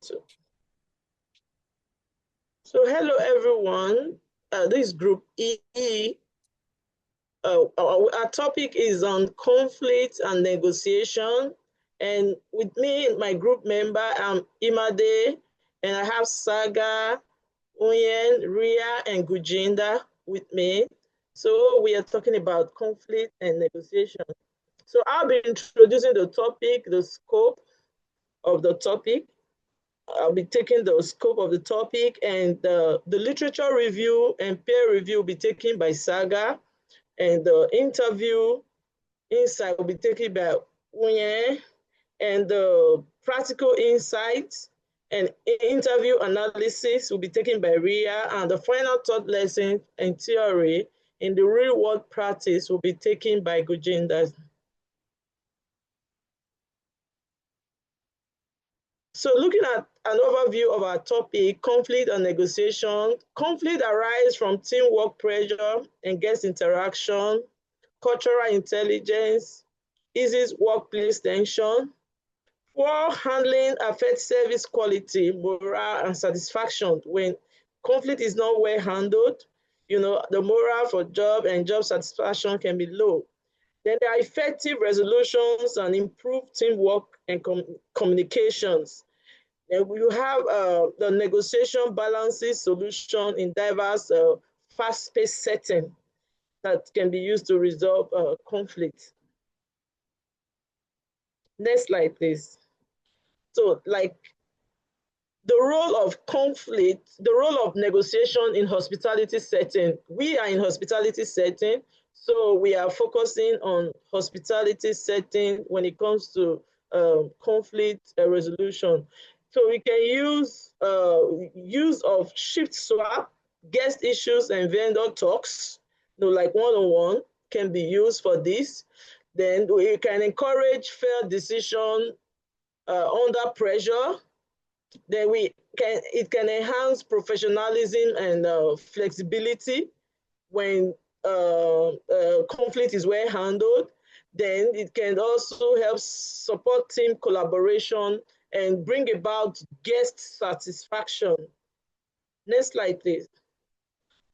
too. So hello everyone, this is group E. Our topic is on conflict and negotiation. And with me, my group member, I'm Imade, and I have Sagar, Uyen, Riea, and Gurjinder with me. So we are talking about conflict and negotiation. So I'll be introducing the topic, the scope of the topic. I'll be taking the scope of the topic, and the literature review and peer review will be taken by Saga, and the interview insight will be taken by Uyen, and the practical insights and interview analysis will be taken by Riea, and the final thought lesson and theory in the real world practice will be taken by Gurjinder. So looking at an overview of our topic, conflict and negotiation. Conflict arises from teamwork pressure, engaged interaction, cultural intelligence, eases workplace tension. Poor handling affects service quality, morale, and satisfaction. When conflict is not well handled, the morale for job and job satisfaction can be low. Then there are effective resolutions and improved teamwork and communications. And we have the negotiation balances solution in diverse fast-paced setting that can be used to resolve conflict. Next slide, please. So like the role of conflict, the role of negotiation in hospitality setting. We are in hospitality setting, so we are focusing on hospitality setting when it comes to conflict resolution. So we can use use of shift swap, guest issues, and vendor talks. Like one-on-one can be used for this. Then we can encourage fair decision under pressure. Then it can enhance professionalism and flexibility when conflict is well handled. Then it can also help support team collaboration and bring about guest satisfaction. Next slide, please.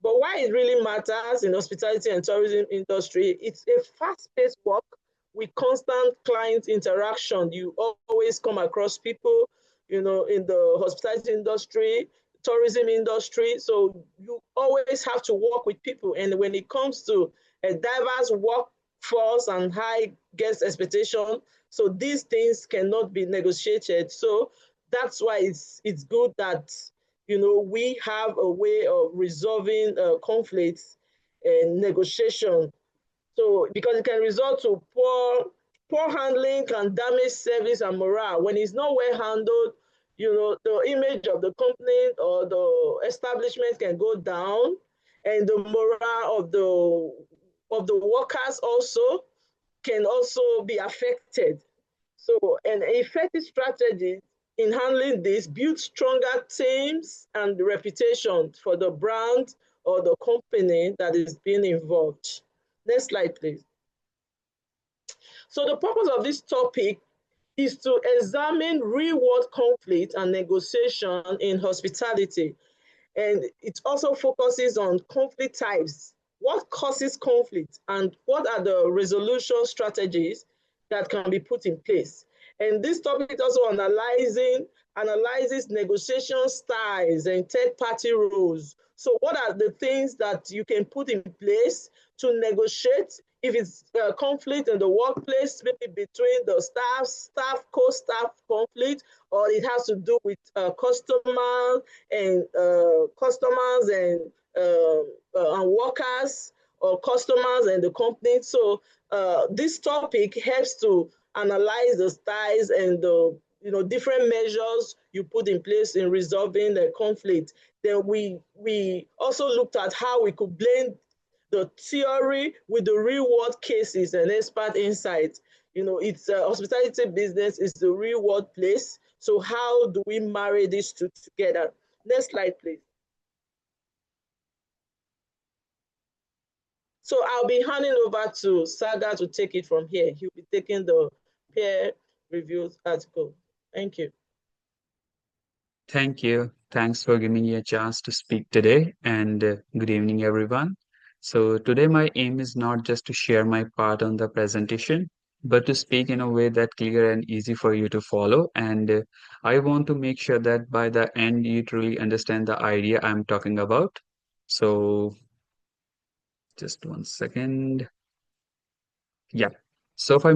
But why it really matters in hospitality and tourism industry, it's a fast-paced work with constant client interaction. You always come across people, in the hospitality industry, tourism industry. So you always have to work with people. And when it comes to a diverse workforce and high guest expectation, so these things cannot be negotiated. So that's why it's good that we have a way of resolving conflicts and negotiation. So because it can result to poor handling can damage service and morale. When it's not well handled, the image of the company or the establishment can go down, and the morale of the workers also can also be affected. So an effective strategy in handling this builds stronger teams and reputation for the brand or the company that is being involved. Next slide, please. So the purpose of this topic is to examine real-world conflict and negotiation in hospitality. And it also focuses on conflict types. What causes conflict and what are the resolution strategies that can be put in place? And this topic also analyzes negotiation styles and third-party rules. So what are the things that you can put in place to negotiate if it's a conflict in the workplace, maybe between the staff, co-staff conflict, or it has to do with customers and workers, or customers and the company. So this topic helps to analyze the styles and the different measures you put in place in resolving the conflict. Then we also looked at how we could blend the theory with the real world cases and expert insights. It's hospitality business is the real world place. So how do we marry these two together? Next slide, please. So I'll be handing over to Saga to take it from here. He'll be taking the peer review article. Thank you. Thank you. Thanks for giving me a chance to speak today, and good evening, everyone. So, today my aim is not just to share my part on the presentation, but to speak in a way that clear and easy for you to follow. And I want to make sure that by the end you truly understand the idea I'm talking about. So, just one second. Yeah. For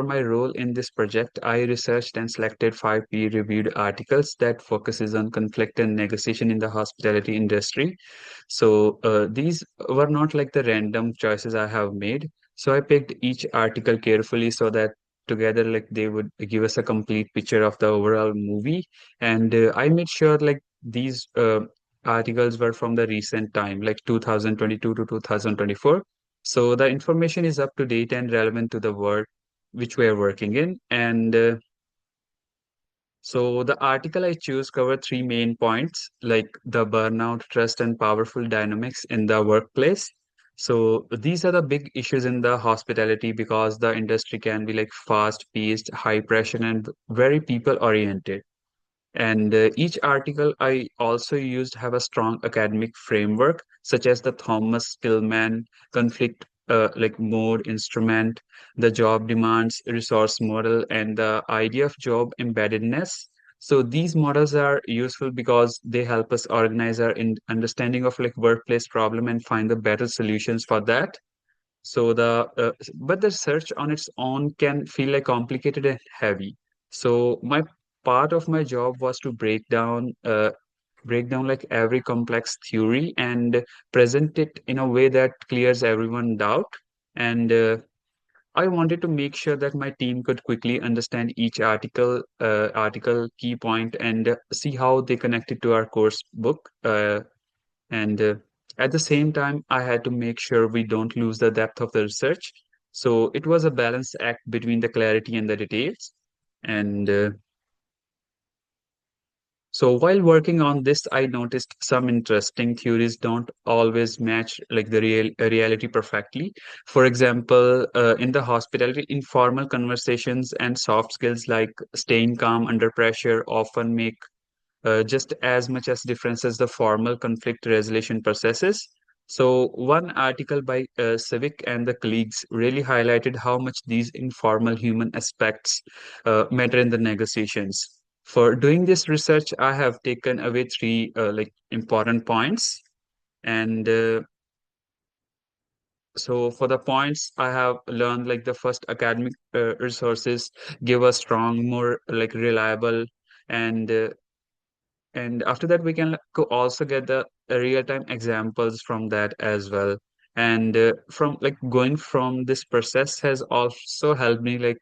my role in this project, I researched and selected five peer-reviewed articles that focuses on conflict and negotiation in the hospitality industry. So these were not like the random choices I have made. So I picked each article carefully so that together like they would give us a complete picture of the overall movie. And I made sure like these articles were from the recent time, like 2022 to 2024, so the information is up to date and relevant to the world which we are working in. And so the article I choose cover three main points, like the burnout, trust, and powerful dynamics in the workplace. So these are the big issues in the hospitality because the industry can be like fast paced, high pressure, and very people oriented. And each article I also used have a strong academic framework, such as the Thomas Skillman conflict like mode instrument, the job demands resource model, and the idea of job embeddedness. So these models are useful because they help us organize our understanding of like workplace problem and find the better solutions for that. So but the search on its own can feel like complicated and heavy. So my part of my job was to break down like every complex theory and present it in a way that clears everyone doubt. And I wanted to make sure that my team could quickly understand each article key point and see how they connected to our course book. And At the same time, I had to make sure we don't lose the depth of the research. So it was a balanced act between the clarity and the details. And So while working on this, I noticed some interesting theories don't always match like the reality perfectly. For example, in the hospitality, informal conversations and soft skills like staying calm under pressure often make just as much as difference as the formal conflict resolution processes. So one article by Civic and the colleagues really highlighted how much these informal human aspects matter in the negotiations. For doing this research, I have taken away three like important points. And So for the points I have learned, like the first academic resources give a strong, more like reliable and and after that, we can also get the real-time examples from that as well. And from like going from this process has also helped me like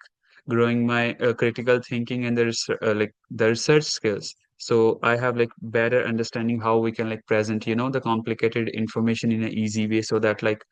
growing my critical thinking and like the research skills. So I have like better understanding how we can like present, the complicated information in an easy way so that like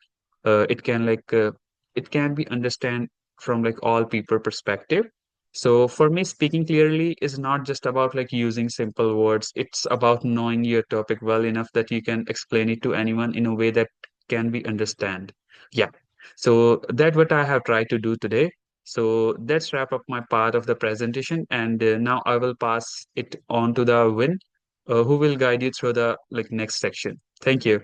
it can it can be understand from like all people perspective. So for me, speaking clearly is not just about like using simple words. It's about knowing your topic well enough that you can explain it to anyone in a way that can be understand. Yeah. So that's what I have tried to do today. So let's wrap up my part of the presentation, and now I will pass it on to the Win, who will guide you through the like next section. Thank you.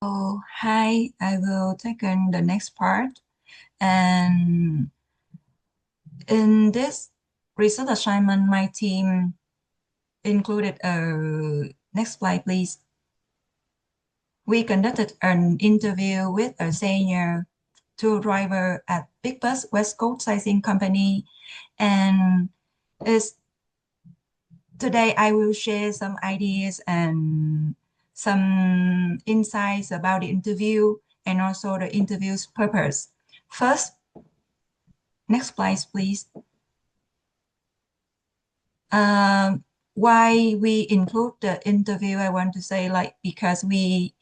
So, hi, I will take on the next part. And in this research assignment, my team included next slide, please. We conducted an interview with a senior tour driver at Big Bus West Coast Sizing Company. And is today I will share some ideas and some insights about the interview and also the interview's purpose. First, next slide, please. Why we include the interview? I want to say like because we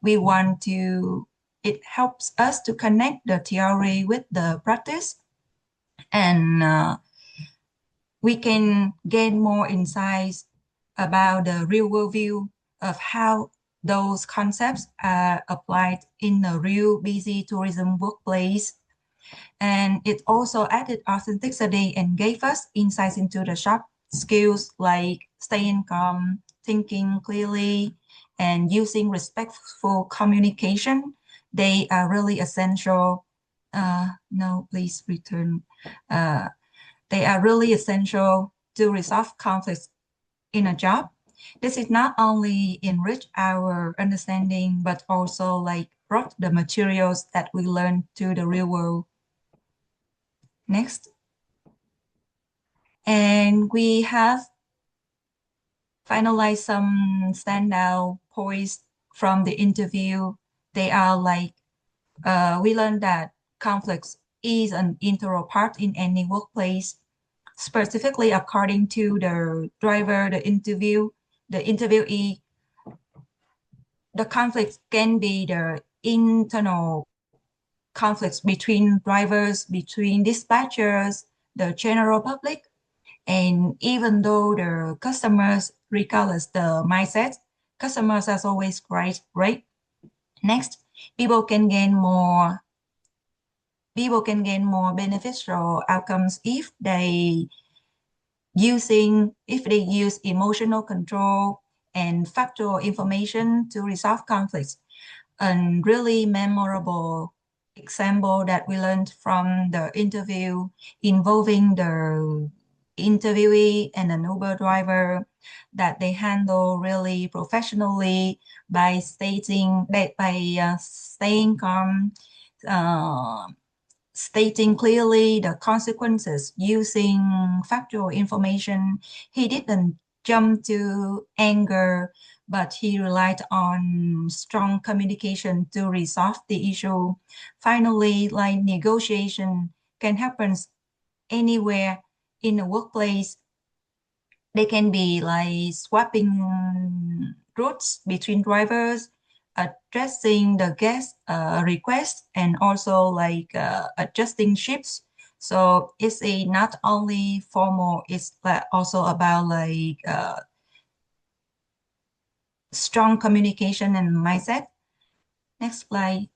want to it helps us to connect the theory with the practice, and we can gain more insights about the real world view of how those concepts are applied in a real busy tourism workplace. And it also added authenticity and gave us insights into the shop skills like staying calm, thinking clearly, and using respectful communication. They are really essential. No, please return. Uh, they are really essential to resolve conflicts in a job. This is not only enrich our understanding, but also like brought the materials that we learn to the real world. Next. And we have finalized some standout points from the interview. They are like, we learned that conflicts is an integral part in any workplace. Specifically, according to the driver, the interviewee, the conflicts can be the internal conflicts between drivers, between dispatchers, the general public. And even though the customers, regardless the mindset, customers are always great, right? Next, people can gain more beneficial outcomes if they use emotional control and factual information to resolve conflicts. A really memorable example that we learned from the interview involving the interviewee and an Uber driver that they handle really professionally by staying calm, uh, stating clearly the consequences using factual information. He didn't jump to anger, but he relied on strong communication to resolve the issue. Finally, like negotiation can happen anywhere in the workplace. They can be like swapping routes between drivers, addressing the guest request, and also like adjusting shifts. So it's a not only formal, it's also about like strong communication and mindset. Next slide.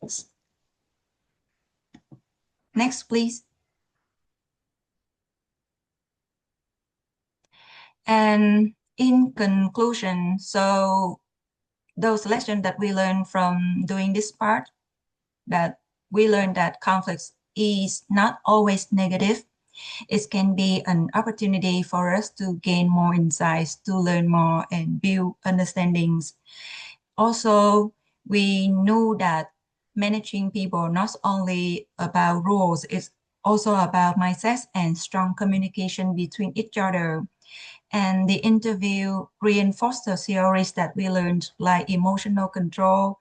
Next, please. And in conclusion, so those lessons that we learned from doing this part, that we learned that conflicts is not always negative. It can be an opportunity for us to gain more insights, to learn more and build understandings. Also, we know that managing people not only about rules, it's also about mindsets and strong communication between each other. And the interview reinforced the theories that we learned, like emotional control,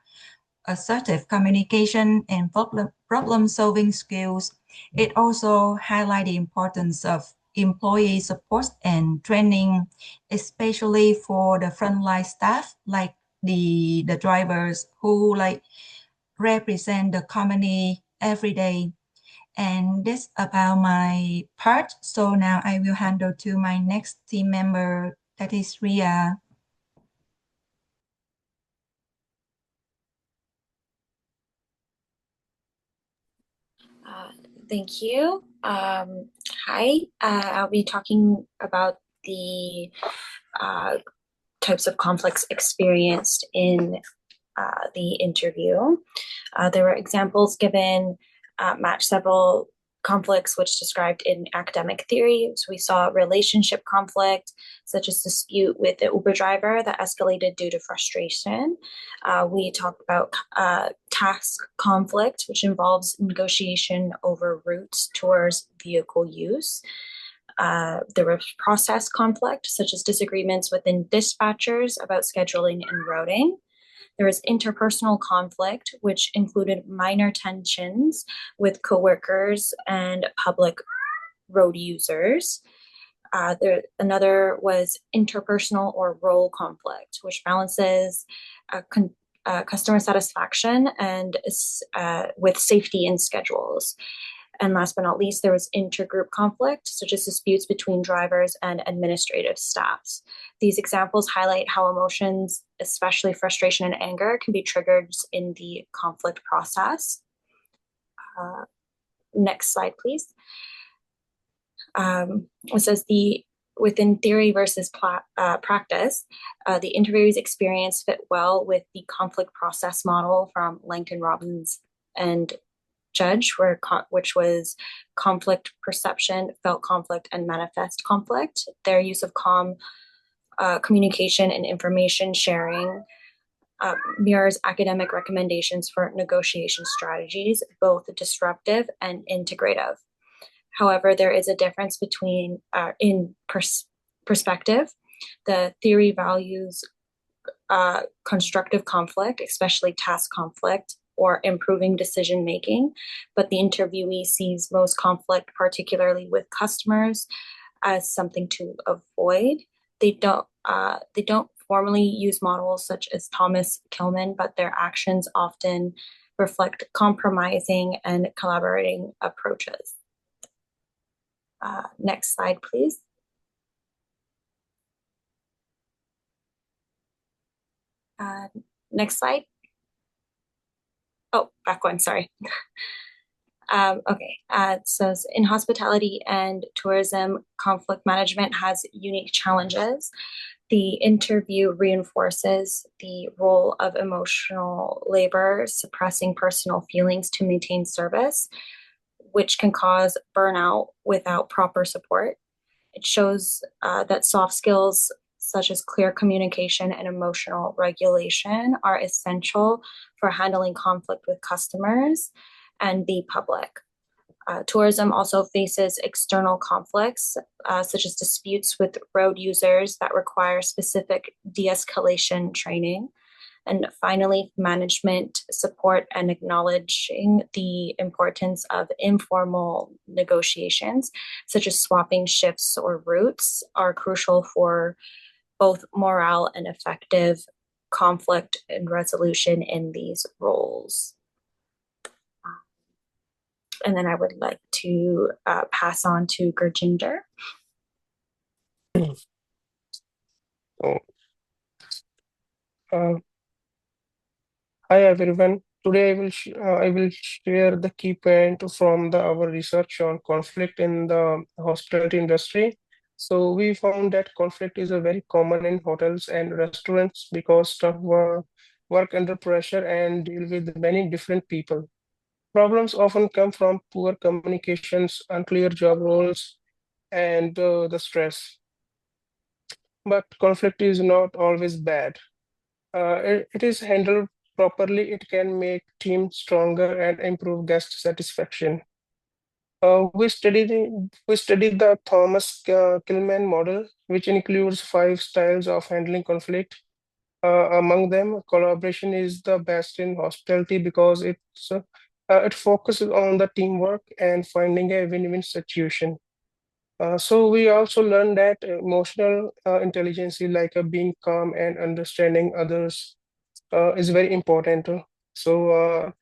assertive communication, and problem-solving skills. It also highlighted the importance of employee support and training, especially for the frontline staff, like the drivers who like represent the company every day. And that's about my part. So now I will hand over to my next team member, that is Riea. Thank you. Hi, I'll be talking about the types of conflicts experienced in the interview. There were examples given, match several conflicts which described in academic theory. So we saw relationship conflict, such as dispute with the Uber driver that escalated due to frustration. We talked about task conflict, which involves negotiation over routes towards vehicle use. There was process conflict, such as disagreements within dispatchers about scheduling and routing. There was interpersonal conflict, which included minor tensions with coworkers and public road users. Another was interpersonal or role conflict, which balances customer satisfaction and with safety and schedules. And last but not least, there was intergroup conflict, such as disputes between drivers and administrative staffs. These examples highlight how emotions, especially frustration and anger, can be triggered in the conflict process. Next slide, please. It says within theory versus practice, the interviewee's experience fit well with the conflict process model from Langton Robbins and Judge, which was conflict perception, felt conflict, and manifest conflict. Their use of calm communication and information sharing mirrors academic recommendations for negotiation strategies, both disruptive and integrative. However, there is a difference between in perspective. The theory values constructive conflict, especially task conflict, or improving decision making, but the interviewee sees most conflict, particularly with customers, as something to avoid. They don't formally use models such as Thomas Kilmann, but their actions often reflect compromising and collaborating approaches. Next slide, please. Next slide. Oh, back one, sorry. Okay, so in hospitality and tourism, conflict management has unique challenges. The interview reinforces the role of emotional labor, suppressing personal feelings to maintain service, which can cause burnout without proper support. It shows that soft skills such as clear communication and emotional regulation are essential for handling conflict with customers and the public. Tourism also faces external conflicts, such as disputes with road users that require specific de-escalation training. And finally, management support and acknowledging the importance of informal negotiations, such as swapping shifts or routes, are crucial for both morale and effective conflict and resolution in these roles. And then I would like to pass on to Gurjinder. Hi everyone. Today I will share the key point from our research on conflict in the hospitality industry. So we found that conflict is a very common in hotels and restaurants because staff work under pressure and deal with many different people. Problems often come from poor communications, unclear job roles, and the stress. But conflict is not always bad. It is handled properly, it can make teams stronger and improve guest satisfaction. We studied the Thomas Kilmann model, which includes 5 styles of handling conflict. Among them, collaboration is the best in hospitality because it focuses on the teamwork and finding a win-win situation. So we also learned that emotional intelligence, like being calm and understanding others, is very important. So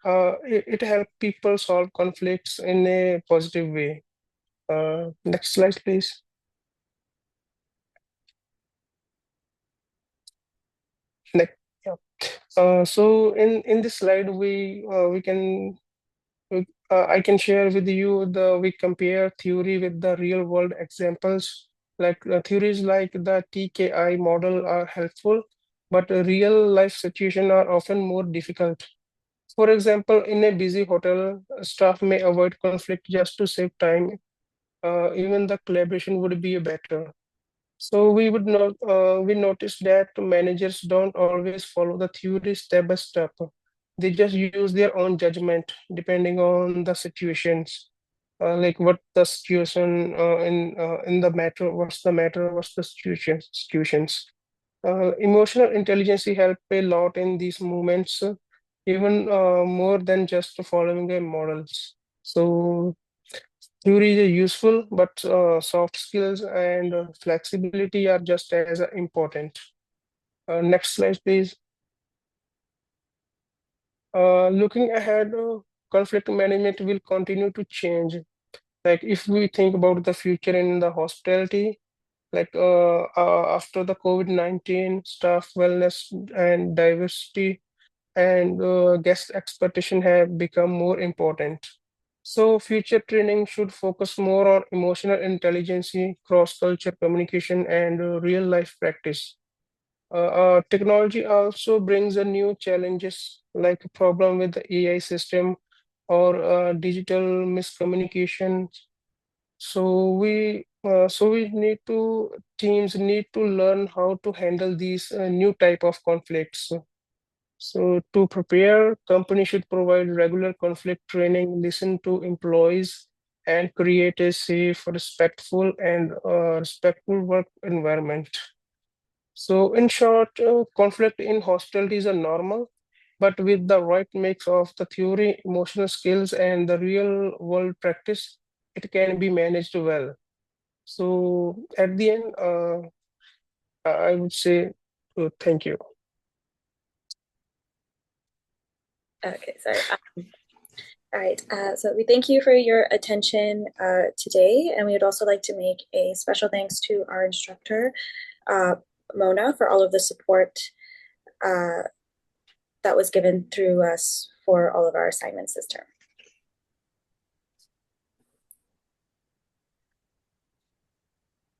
it helps people solve conflicts in a positive way. Next slide, please. Next, yeah. So in this slide, I can share with you we compare theory with the real world examples. Like theories like the TKI model are helpful, but real life situations are often more difficult. For example, in a busy hotel, staff may avoid conflict just to save time. Even the collaboration would be better. So we noticed that managers don't always follow the theory step by step. They just use their own judgment depending on the situations. Like what the situation in the matter, what's the situations. Emotional intelligence help a lot in these movements, even more than just following a models. So theory is useful, but soft skills and flexibility are just as important. Next slide, please. Looking ahead, conflict management will continue to change. Like if we think about the future in the hospitality, like after the COVID-19, staff wellness and diversity and guest expectation have become more important. So future training should focus more on emotional intelligence, cross-culture communication, and real-life practice. Technology also brings a new challenges like a problem with the AI system or digital miscommunication. So we need to teams need to learn how to handle these new type of conflicts. So to prepare, company should provide regular conflict training, listen to employees, and create a safe, respectful work environment. So in short, conflict in hospitalities are normal, but with the right mix of the theory, emotional skills, and the real world practice, it can be managed well. So at the end, I would say thank you. Okay, sorry. All right, so we thank you for your attention today, and we would also like to make a special thanks to our instructor, Mona, for all of the support that was given through us for all of our assignments this term.